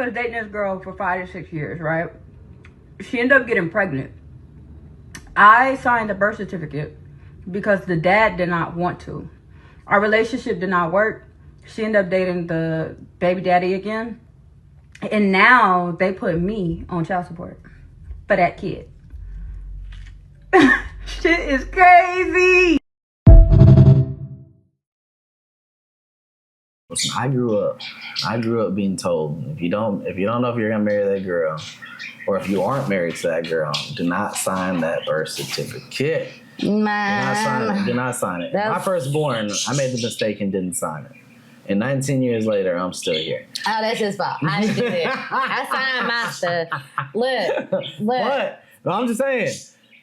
was dating this girl for 5 to 6 years, right? She ended up getting pregnant. I signed the birth certificate because the dad did not want to. Our relationship did not work. She ended up dating the baby daddy again. And now they put me on child support for that kid. Shit is crazy. Listen, I grew up being told if you don't know if you're gonna marry that girl, or if you aren't married to that girl, do not sign that birth certificate. Man. Do not sign it. My firstborn, I made the mistake and didn't sign it. And 19 years later, I'm still here. Oh, that's his fault. I didn't do it. I signed my stuff. Look. What? No, I'm just saying,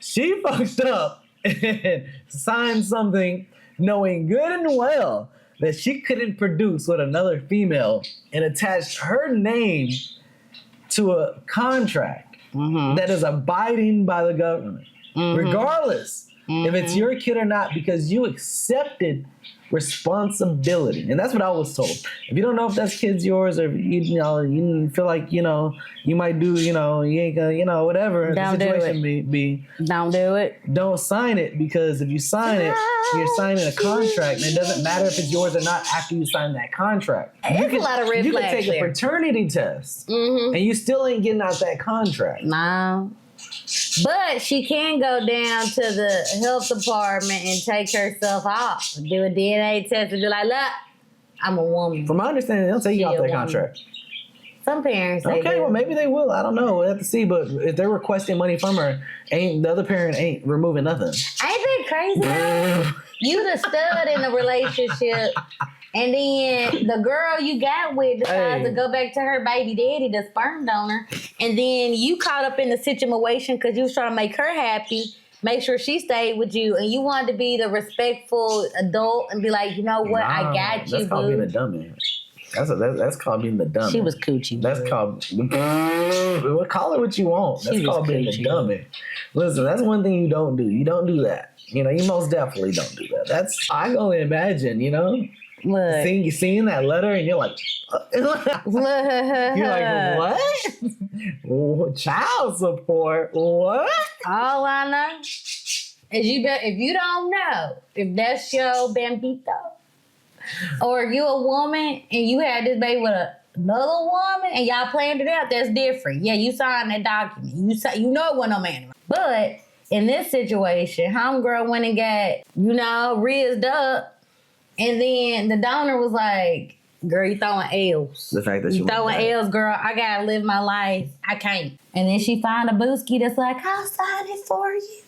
she fucked up and signed something knowing good and well that she couldn't produce with another female and attached her name to a contract that is abiding by the government, regardless if it's your kid or not, because you accepted responsibility. And that's what I was told. If you don't know if that kid's yours, or you feel like, you might do, you ain't gonna, whatever don't the situation be. Don't do it. Don't sign it, because if you sign it, you're signing a contract, and it doesn't matter if it's yours or not after you sign that contract. It's a lot of red You can flags take a paternity test, and you still ain't getting out that contract. No. But she can go down to the health department and take herself off, do a DNA test, and be like, look, I'm a woman. From my understanding, they'll take you off that contract. Some parents say okay, well, maybe they will. I don't know. We'll have to see. But if they're requesting money from her, the other parent ain't removing nothing. Ain't that crazy? You the stud in the relationship, and then the girl you got with decides to go back to her baby daddy, the sperm donor, and then you caught up in the situation because you was trying to make her happy, make sure she stayed with you, and you wanted to be the respectful adult and be like, you know what, I got you, that's called being a dummy. That's called being the dummy. She was coochie. That's called. Call it what you want. That's called being the dummy. Listen, that's one thing you don't do. You don't do that. You most definitely don't do that. I can only imagine. Seeing that letter and you're like, what? Child support? What? All I know is if you don't know if that's your bambito, or you a woman and you had this baby with another woman and y'all planned it out, that's different. Yeah, you signed that document. You know it wasn't no man. But in this situation, homegirl went and got, rizzed up, and then the donor was like, girl, you throwing L's. The fact that you throwing L's, girl, I gotta live my life. I can't. And then she found a booski that's like, I'll sign it for you.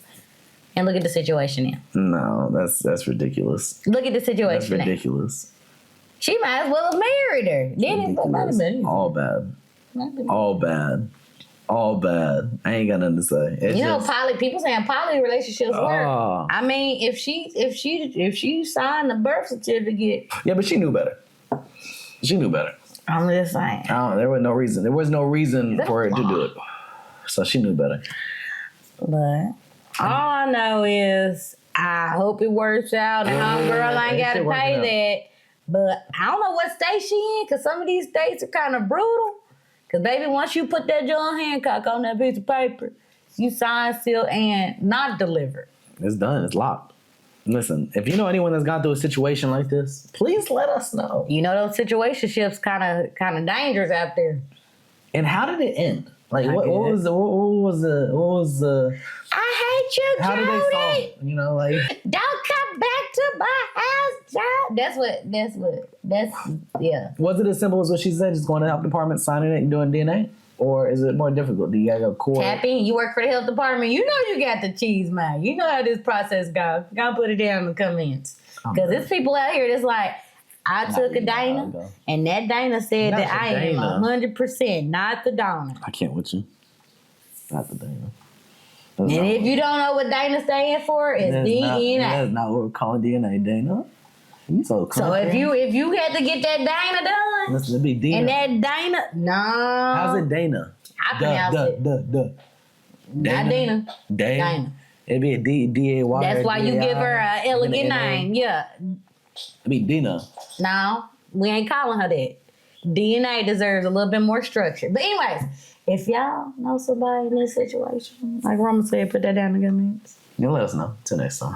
And look at the situation now. No, that's ridiculous. Look at the situation. That's ridiculous. She might as well have married her. Didn't All bad. All bad. All bad. I ain't got nothing to say. It's people saying poly relationships work. I mean, if she signed the birth certificate. Yeah, but she knew better. She knew better. I'm just saying. There was no reason. There was no reason for her to do it. So she knew better. But all I know is I hope it works out. And homegirl ain't got to pay that. But I don't know what state she in, because some of these states are kind of brutal. Because, baby, once you put that John Hancock on that piece of paper, you sign, seal, and not deliver. It's done. It's locked. Listen, if you know anyone that's gone through a situation like this, please let us know. Those situationships kind of dangerous out there. And how did it end? Like, what was the? I hate you, Jody. How did they solve it? Don't come back to my house, Jody. Yeah. Was it as simple as what she said, just going to the health department, signing it, and doing DNA? Or is it more difficult? Do you gotta go court? Cappy, you work for the health department. You know you got the cheese, man. You know how this process goes. You gotta put it down in the comments. Because there's people out here that's like, I took a Dana, and that Dana said that I am 100% not the donor. I can't with you. Not the Dana. And if you don't know what Dana stands for, it's DNA. That's not what we're calling DNA, Dana. You so if you had to get that Dana done, listen, it'd be Dana. And that Dana, no. How's it Dana? I pronounce it. Not Dana. Dana. It'd be a D-A-Y. That's why you give her an elegant name. Yeah. It'd be Dina. No, we ain't calling her that. DNA deserves a little bit more structure. But anyways, if y'all know somebody in this situation, like Rama said, put that down in the comments. You let us know. Till next time.